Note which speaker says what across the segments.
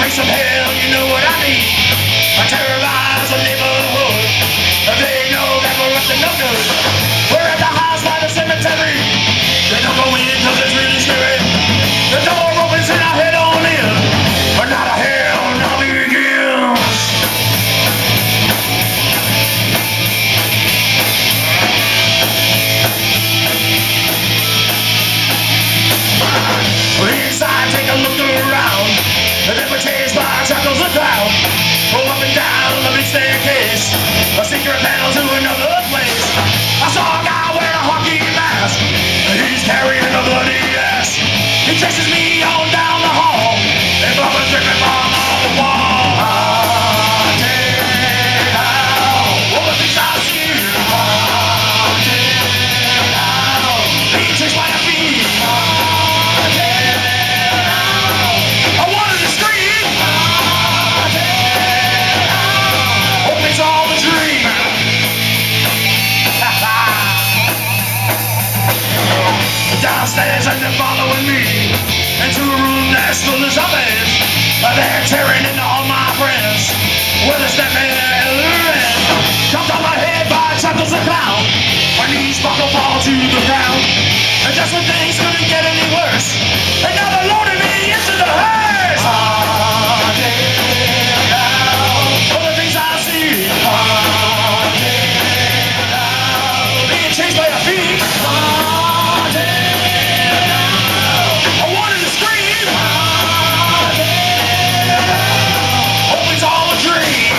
Speaker 1: place of hell, you know what I mean. I terrorize the neighborhood. They know that we're up to no good. We're at the house by the cemetery. They don't go in cause it's really scary. The door opens and I head on in. But not a hell now begins. Inside, take a look around. The deputies by chuckles the crowd. Go up and down the big staircase. A secret panel to another place. I saw a guy wearing a hockey mask. He's carrying a bloody ass. He chases me on down the hall. And blood was dripping from on the wall. Haunted house. All the things I see. Haunted house. Being chased by a bee. Haunted house. I wanted to scream. Haunted house. Hope it's all a dream. Downstairs and they're following me into a room that's full of zombies. They're tearing into all my friends with a step in and jumped on my head by Chuckles the Clown. My knees buckle fall to the ground. And just when things couldn't get any worse, and now they're loading me into the hearse. Haunted house. All the things I see. Haunted house. Being chased by a thief. Haunted. I wanted to scream. Hope it's all a dream.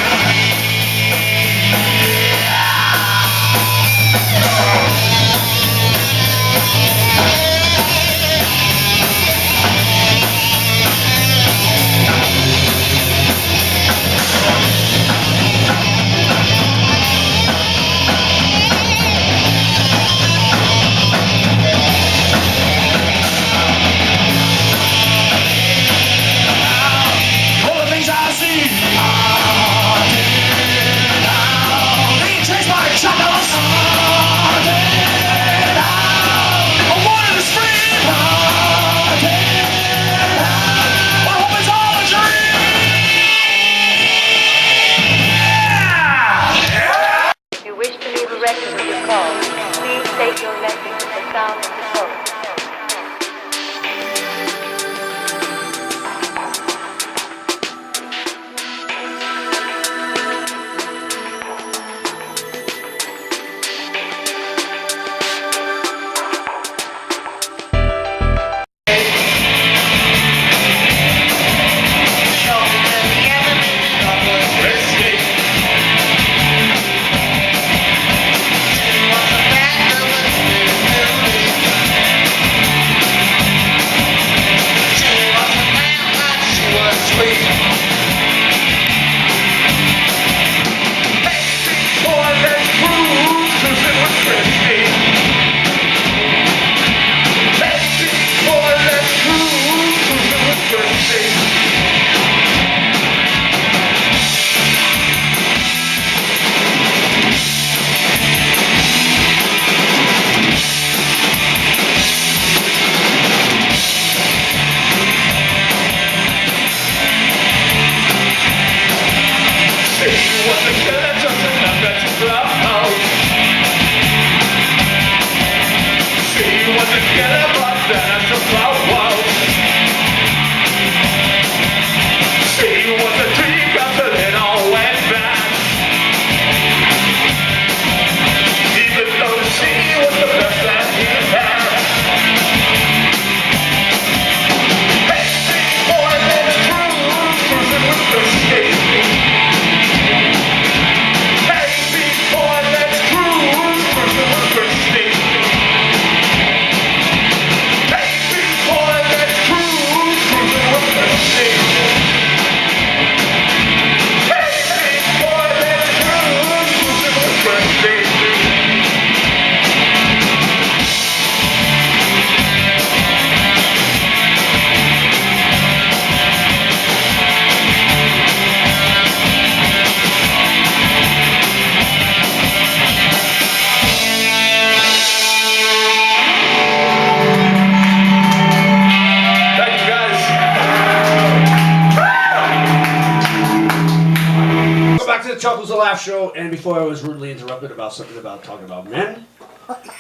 Speaker 2: the Chuckles and Laugh Show, and before I was rudely interrupted about something about talking about men,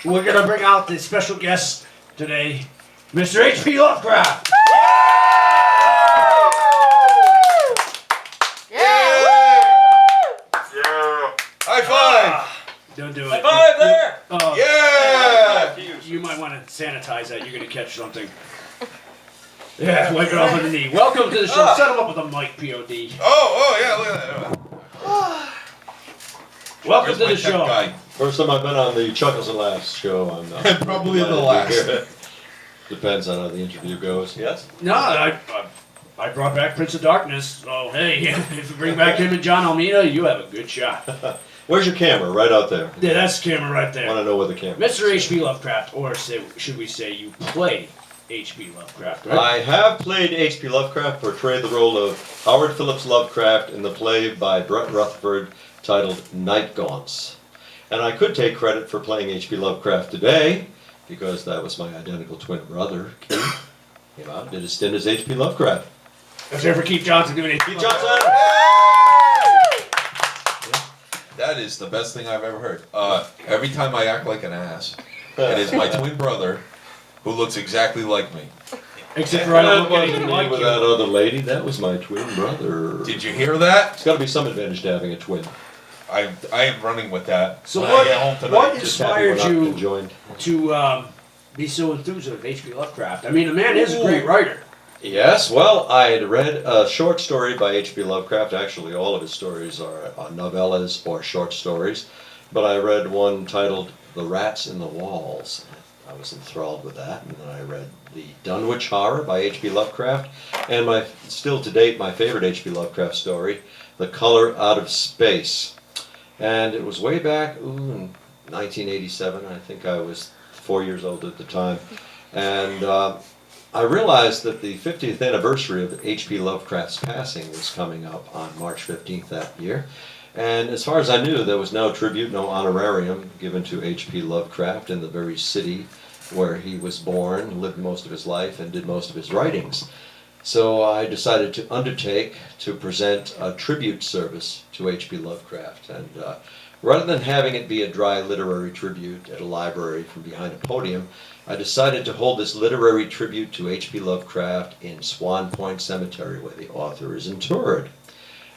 Speaker 2: we're gonna bring out the special guest today, Mr. H.P. Lovecraft.
Speaker 3: High five!
Speaker 2: Don't do it.
Speaker 4: High five there!
Speaker 3: Yeah!
Speaker 2: You might want to sanitize that. You're gonna catch something. Yeah, wipe it off with the knee. Welcome to the show. Set him up with a mic, POD.
Speaker 3: Oh, yeah, look at that.
Speaker 2: Welcome
Speaker 3: Where's
Speaker 2: to
Speaker 3: my
Speaker 2: the
Speaker 3: tech
Speaker 2: show.
Speaker 3: guy?
Speaker 5: First time I've been on the Chuckles and Laughs show. I'm
Speaker 3: Probably the last.
Speaker 5: Depends on how the interview goes. Yes.
Speaker 2: No, I brought back Prince of Darkness. So hey, if you bring back him and John Almeida, you have a good shot.
Speaker 5: Where's your camera? Right out there.
Speaker 2: Yeah, that's the camera right
Speaker 5: Want
Speaker 2: there.
Speaker 5: to know where the camera?
Speaker 2: Mr. H.P. Lovecraft, or should we say you play H.P. Lovecraft, right?
Speaker 5: I have played H.P. Lovecraft, portrayed the role of Howard Phillips Lovecraft in the play by Brett Rutherford titled Night Gaunts. And I could take credit for playing H.P. Lovecraft today, because that was my identical twin brother, Keith. Came out and did a stint as H.P. Lovecraft.
Speaker 2: Let's hear for Keith Johnson doing H.P.
Speaker 5: Keith Johnson!
Speaker 3: That is the best thing I've ever heard. Every time I act like an ass, it is my twin brother who looks exactly like me.
Speaker 2: Except for I don't look
Speaker 5: That
Speaker 2: anything
Speaker 5: wasn't me
Speaker 2: like
Speaker 5: with
Speaker 2: you.
Speaker 5: that other lady. That was my twin brother.
Speaker 3: Did you hear that?
Speaker 5: It's got to be some advantage to having a twin.
Speaker 3: I am running with that.
Speaker 2: So
Speaker 3: when I get home tonight.
Speaker 2: what
Speaker 5: Just happy we're
Speaker 2: inspired
Speaker 5: not
Speaker 2: you
Speaker 5: conjoined.
Speaker 2: to be so enthused of H.P. Lovecraft? I mean, the man is a great writer.
Speaker 5: Yes, well, I had read a short story by H.P. Lovecraft. Actually, all of his stories are novellas or short stories. But I read one titled The Rats in the Walls. I was enthralled with that. And then I read The Dunwich Horror by H.P. Lovecraft. And still to date, my favorite H.P. Lovecraft story, The Color Out of Space. And it was way back, in 1987. I think I was 4 years old at the time. And I realized that the 50th anniversary of H.P. Lovecraft's passing was coming up on March 15th that year. And as far as I knew, there was no tribute, no honorarium given to H.P. Lovecraft in the very city where he was born, lived most of his life, and did most of his writings. So I decided to undertake to present a tribute service to H.P. Lovecraft. And rather than having it be a dry literary tribute at a library from behind a podium, I decided to hold this literary tribute to H.P. Lovecraft in Swan Point Cemetery, where the author is interred.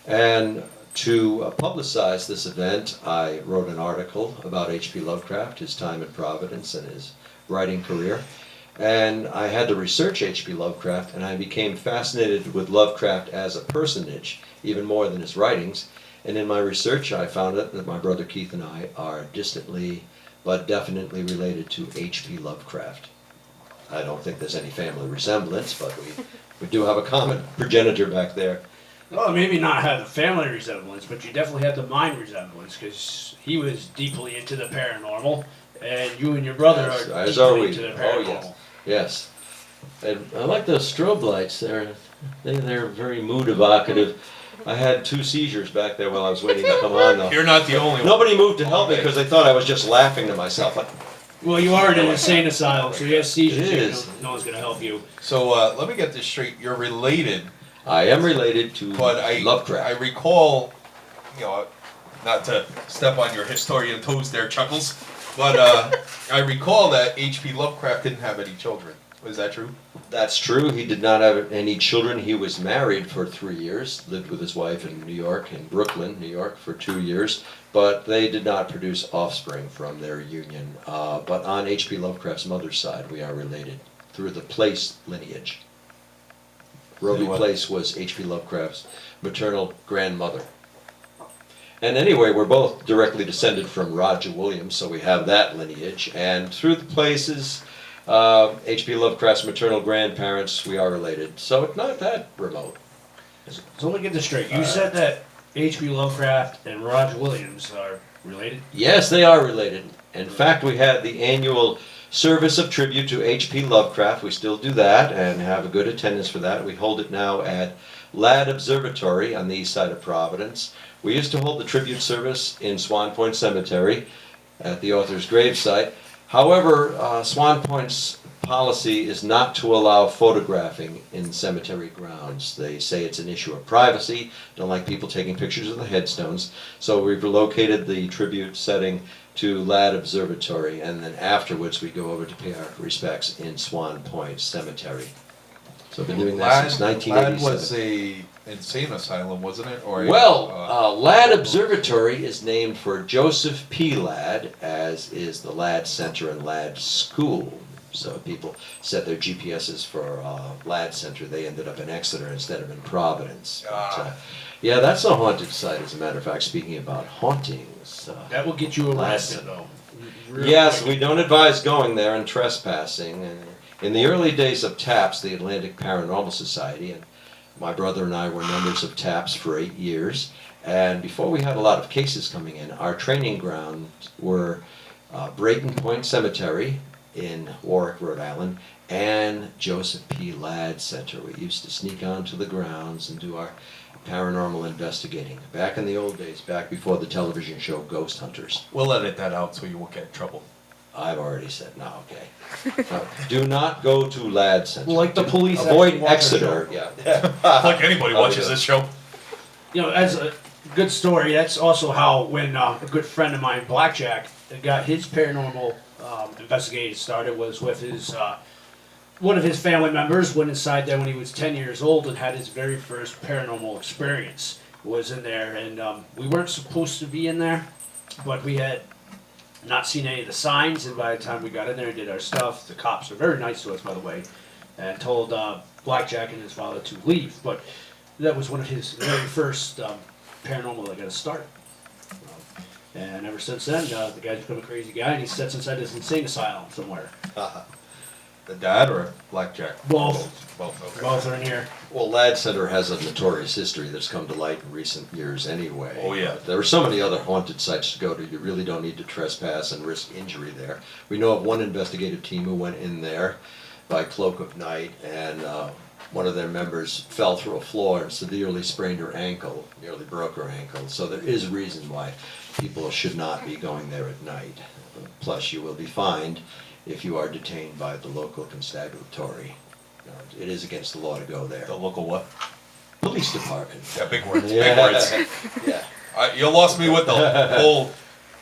Speaker 5: And to publicize this event, I wrote an article about H.P. Lovecraft, his time in Providence, and his writing career. And I had to research H.P. Lovecraft, and I became fascinated with Lovecraft as a personage, even more than his writings. And in my research, I found out that my brother Keith and I are distantly but definitely related to H.P. Lovecraft. I don't think there's any family resemblance, but we do have a common progenitor back there.
Speaker 2: Well, maybe not have the family resemblance, but you definitely have the mind resemblance, because he was deeply into the paranormal, and you and your brother
Speaker 5: Yes,
Speaker 2: are
Speaker 5: as are
Speaker 2: deeply
Speaker 5: we.
Speaker 2: into the
Speaker 5: Oh,
Speaker 2: paranormal.
Speaker 5: yes. Yes. And I like those strobe lights. They're very mood evocative. I had 2 seizures back there while I was waiting to come on, though.
Speaker 3: You're not the only one.
Speaker 5: Nobody moved to help me because they thought I was just laughing to myself.
Speaker 2: Well, you are in an insane asylum, so you have seizures.
Speaker 5: It
Speaker 2: here,
Speaker 5: is.
Speaker 2: No one's going to help you.
Speaker 3: So let me get this straight. You're related,
Speaker 5: I am related to
Speaker 3: but I
Speaker 5: Lovecraft.
Speaker 3: recall, not to step on your historian toes there, Chuckles, but I recall that H.P. Lovecraft didn't have any children. Was that true?
Speaker 5: That's true. He did not have any children. He was married for 3 years, lived with his wife in New York, in Brooklyn, New York, for 2 years, but they did not produce offspring from their union. But on H.P. Lovecraft's mother's side, we are related through the Place lineage. Roby Place was H.P. Lovecraft's maternal grandmother. And anyway, we're both directly descended from Roger Williams, so we have that lineage. And through the Places, H.P. Lovecraft's maternal grandparents, we are related. So it's not that remote.
Speaker 2: So let me get this straight. You said that H.P. Lovecraft and Roger Williams are related?
Speaker 5: Yes, they are related. In fact, we had the annual service of tribute to H.P. Lovecraft. We still do that and have a good attendance for that. We hold it now at Ladd Observatory on the east side of Providence. We used to hold the tribute service in Swan Point Cemetery at the author's gravesite. However, Swan Point's policy is not to allow photographing in cemetery grounds. They say it's an issue of privacy, don't like people taking pictures of the headstones. So we've relocated the tribute setting to Ladd Observatory, and then afterwards we go over to pay our respects in Swan Point Cemetery. So I've been doing that since
Speaker 3: Ladd was
Speaker 5: 1987.
Speaker 3: a insane asylum, wasn't it? Or
Speaker 5: Ladd Observatory is named for Joseph P. Ladd, as is the Ladd Center and Ladd School. So people set their GPSs for Ladd Center. They ended up in Exeter instead of in Providence. But, yeah, that's a haunted site, as a matter of fact, speaking about hauntings.
Speaker 2: That will get you arrested, though. Real
Speaker 5: Yes,
Speaker 2: quick.
Speaker 5: we don't advise going there and trespassing. And in the early days of TAPS, the Atlantic Paranormal Society, and my brother and I were members of TAPS for 8 years. And before we had a lot of cases coming in, our training grounds were Brayton Point Cemetery in Warwick, Rhode Island, and Joseph P. Ladd Center. We used to sneak onto the grounds and do our paranormal investigating. Back in the old days, back before the television show Ghost Hunters.
Speaker 3: we'll edit that out so you won't get in trouble.
Speaker 5: I've already said no, okay. Do not go to Ladd Center.
Speaker 2: Like the police
Speaker 5: Avoid
Speaker 2: actually watch our
Speaker 5: Exeter. Yeah.
Speaker 3: Like anybody
Speaker 5: Oh,
Speaker 3: watches
Speaker 5: yeah.
Speaker 3: this show.
Speaker 2: You know, as a good story, that's also how when a good friend of mine, Blackjack, got his paranormal investigating started was with his one of his family members went inside there when he was 10 years old and had his very first paranormal experience. Was in there, and we weren't supposed to be in there, but we had not seen any of the signs, and by the time we got in there and did our stuff, the cops were very nice to us, by the way, and told Blackjack and his father to leave. But that was one of his very first paranormal that got us started. And ever since then, the guy's become a crazy guy, and he sits inside this insane asylum somewhere.
Speaker 3: The dad or Blackjack?
Speaker 2: Both.
Speaker 3: Both, okay.
Speaker 2: Both are in here.
Speaker 5: Well, Ladd Center has a notorious history that's come to light in recent years anyway.
Speaker 3: Oh, yeah.
Speaker 5: There are so many other haunted sites to go to, you really don't need to trespass and risk injury there. We know of one investigative team who went in there by cloak of night, and one of their members fell through a floor and severely sprained her ankle, nearly broke her ankle. So there is reason why people should not be going there at night. Plus, you will be fined if you are detained by the local constabulary. It is against the law to go there.
Speaker 3: The local what?
Speaker 5: Police department.
Speaker 3: Yeah, big words.
Speaker 5: Yeah.
Speaker 3: Big words.
Speaker 5: Yeah.
Speaker 3: You lost me with the whole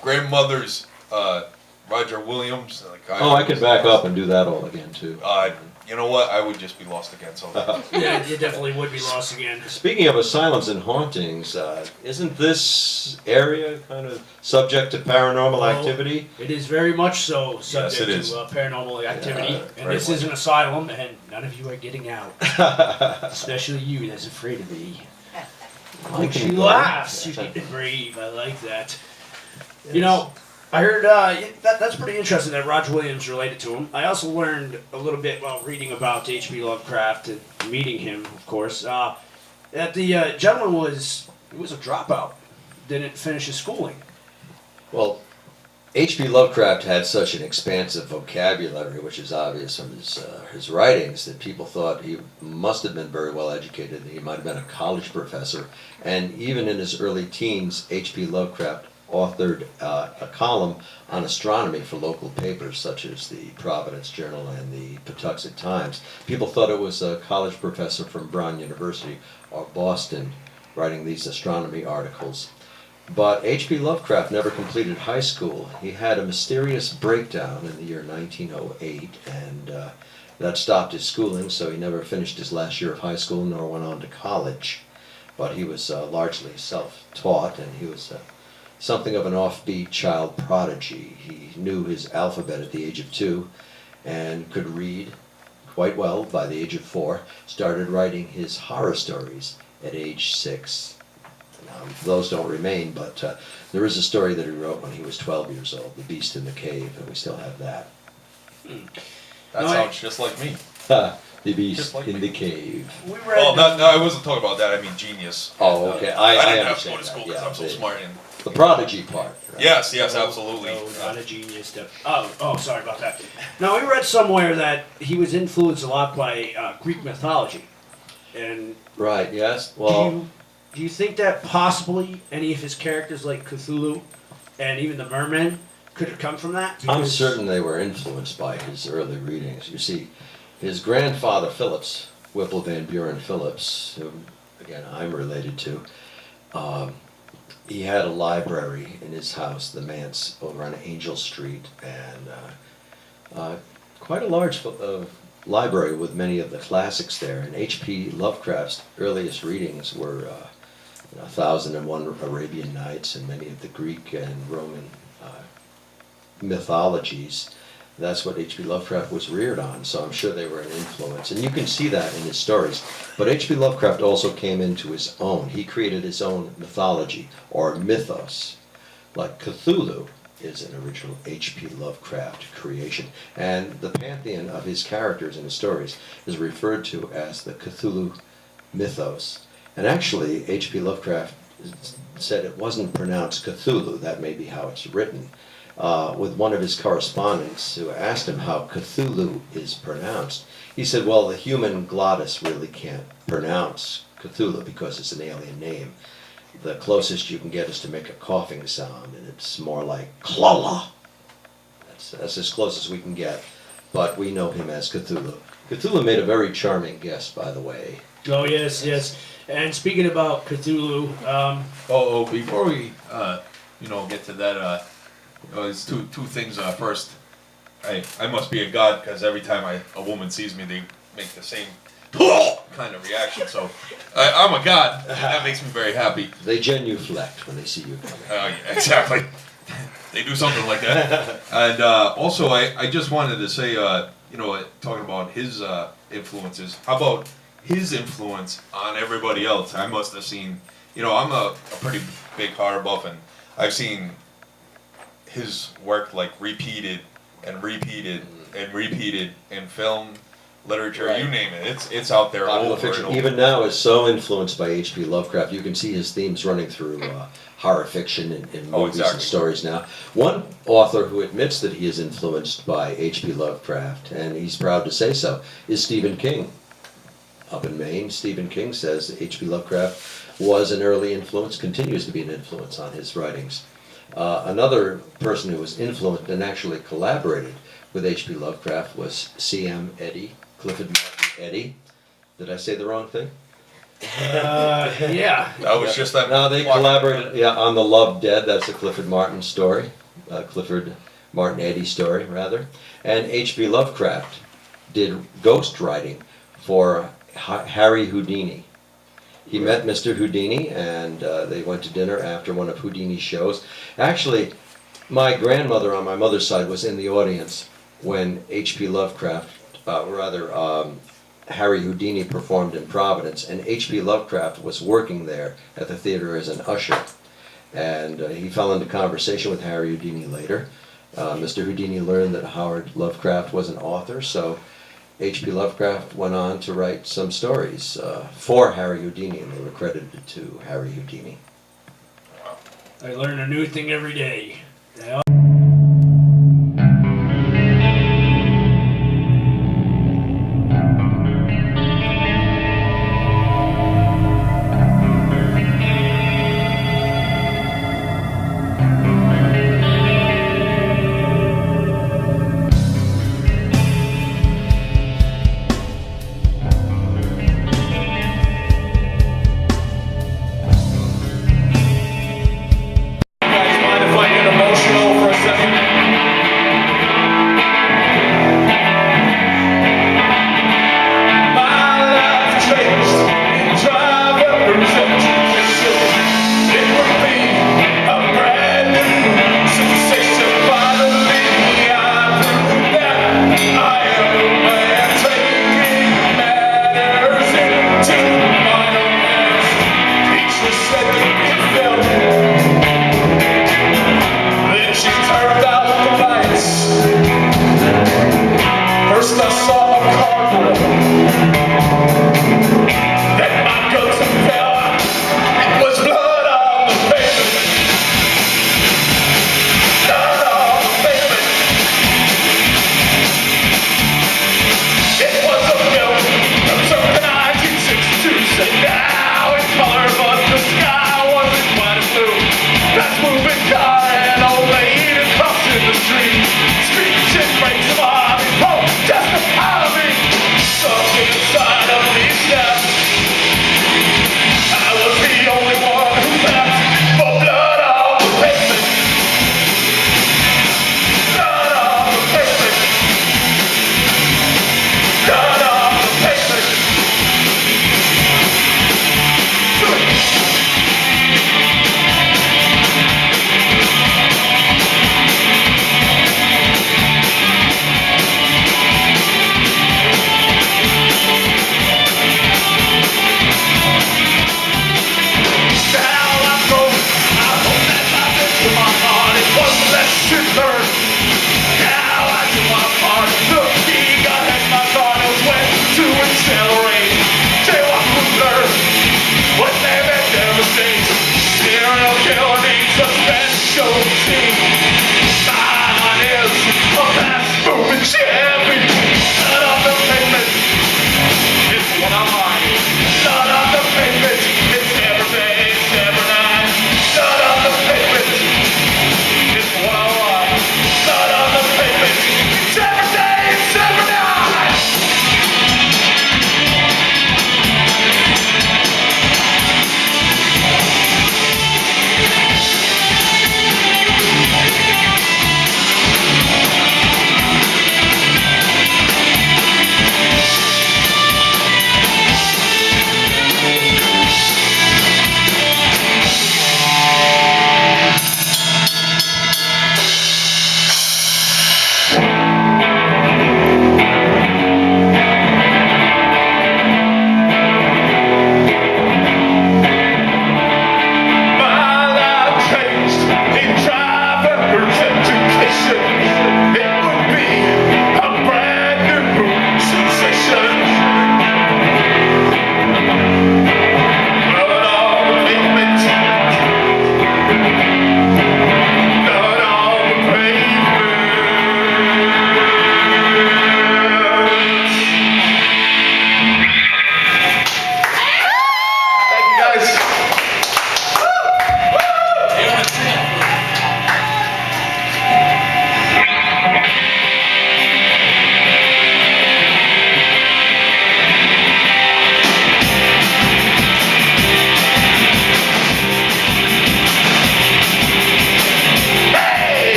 Speaker 3: grandmother's Roger Williams.
Speaker 5: Oh, I can back up and do that all again too.
Speaker 3: You know what? I would just be lost again. So
Speaker 2: Yeah, you definitely would be lost again.
Speaker 5: Speaking of asylums and hauntings, isn't this area kind of subject to paranormal activity?
Speaker 2: It is very much so subject
Speaker 3: it is.
Speaker 2: to paranormal activity, and
Speaker 3: very
Speaker 2: this
Speaker 3: much.
Speaker 2: is an asylum, and none of you are getting out. Especially you, that's afraid of me.
Speaker 5: I
Speaker 2: She
Speaker 5: can go.
Speaker 2: laughs. She's brave. I like that. You know, I heard that's pretty interesting that Roger Williams related to him. I also learned a little bit while reading about H.P. Lovecraft and meeting him, of course, that the gentleman was a dropout. Didn't finish his schooling.
Speaker 5: Well, H.P. Lovecraft had such an expansive vocabulary, which is obvious from his writings, that people thought he must have been very well educated. He might have been a college professor. And even in his early teens, H.P. Lovecraft authored a column on astronomy for local papers such as the Providence Journal and the Patuxent Times. People thought it was a college professor from Brown University or Boston writing these astronomy articles. But H.P. Lovecraft never completed high school. He had a mysterious breakdown in the year 1908, and that stopped his schooling, so he never finished his last year of high school nor went on to college. But he was largely self-taught, and he was something of an offbeat child prodigy. He knew his alphabet at the age of 2 and could read quite well by the age of 4. Started writing his horror stories at age 6. Now, those don't remain, but there is a story that he wrote when he was 12 years old, The Beast in the Cave, and we still have that.
Speaker 3: that sounds just like me.
Speaker 5: The Beast
Speaker 3: Just like
Speaker 5: in
Speaker 3: me.
Speaker 5: the Cave.
Speaker 2: We read.
Speaker 3: Well, no, I wasn't talking about that. I mean genius.
Speaker 5: Oh, okay.
Speaker 3: I
Speaker 5: I
Speaker 3: didn't have to go
Speaker 5: understand
Speaker 3: to school
Speaker 5: that.
Speaker 3: because
Speaker 5: Yeah,
Speaker 3: I'm so
Speaker 5: the-
Speaker 3: smart. And
Speaker 5: The prodigy part. Right?
Speaker 3: yes, absolutely.
Speaker 2: No, not a genius. Oh, sorry about that. Now, we read somewhere that he was influenced a lot by Greek mythology. And
Speaker 5: Right, yes. Well,
Speaker 2: do you think that possibly any of his characters, like Cthulhu and even the merman, could it come from that?
Speaker 5: I'm
Speaker 2: Because-
Speaker 5: certain they were influenced by his early readings. You see, his grandfather Phillips, Whipple Van Buren Phillips, who again I'm related to, he had a library in his house, the Manse, over on Angel Street, and quite a large library with many of the classics there. And H.P. Lovecraft's earliest readings were 1001 Arabian Nights and many of the Greek and Roman mythologies. That's what H.P. Lovecraft was reared on, so I'm sure they were an influence. And you can see that in his stories. But H.P. Lovecraft also came into his own. He created his own mythology, or mythos. Like Cthulhu is an original H.P. Lovecraft creation. And the pantheon of his characters in his stories is referred to as the Cthulhu mythos. And actually, H.P. Lovecraft said it wasn't pronounced Cthulhu. That may be how it's written. With one of his correspondents who asked him how Cthulhu is pronounced, he said, well, the human glottis really can't pronounce Cthulhu because it's an alien name. The closest you can get is to make a coughing sound, and it's more like Klala. That's as close as we can get, but we know him as Cthulhu. Cthulhu made a very charming guest, by the way.
Speaker 2: Oh yes, yes. And speaking about Cthulhu,
Speaker 3: Before we, get to that, there's two things. First, I must be a god because every time a woman sees me, they make the same kind of reaction. So I'm a god, and that makes me very happy.
Speaker 5: They genuflect when they see you coming.
Speaker 3: Yeah, exactly. They do something like that. And also, I just wanted to say, talking about his influences, how about his influence on everybody else? I must have seen, I'm a pretty big horror buff, and I've seen his work like repeated and repeated and repeated in film, literature,
Speaker 5: Right.
Speaker 3: you name it. It's out there
Speaker 5: Popular
Speaker 3: over
Speaker 5: fiction,
Speaker 3: and over.
Speaker 5: even now, is so influenced by H.P. Lovecraft. You can see his themes running through horror fiction and movies and
Speaker 3: exactly.
Speaker 5: stories now. One author who admits that he is influenced by H.P. Lovecraft, and he's proud to say so, is Stephen King. Up in Maine, Stephen King says that H.P. Lovecraft was an early influence, continues to be an influence on his writings. Another person who was influenced and actually collaborated with H.P. Lovecraft was C.M. Eddy, Clifford Martin Eddy. Did I say the wrong thing?
Speaker 2: yeah.
Speaker 3: That was just that.
Speaker 5: No, they collaborated on The Love Dead. That's a Clifford Martin story. Clifford Martin Eddy story, rather. And H.P. Lovecraft did ghost writing for Harry Houdini. He met Mr. Houdini, and they went to dinner after one of Houdini's shows. Actually, my grandmother on my mother's side was in the audience when H.P. Lovecraft, Harry Houdini performed in Providence, and H.P. Lovecraft was working there at the theater as an usher. And he fell into conversation with Harry Houdini later. Mr. Houdini learned that Howard Lovecraft was an author, so H.P. Lovecraft went on to write some stories for Harry Houdini, and they were credited to Harry Houdini.
Speaker 2: I learn a new thing every day.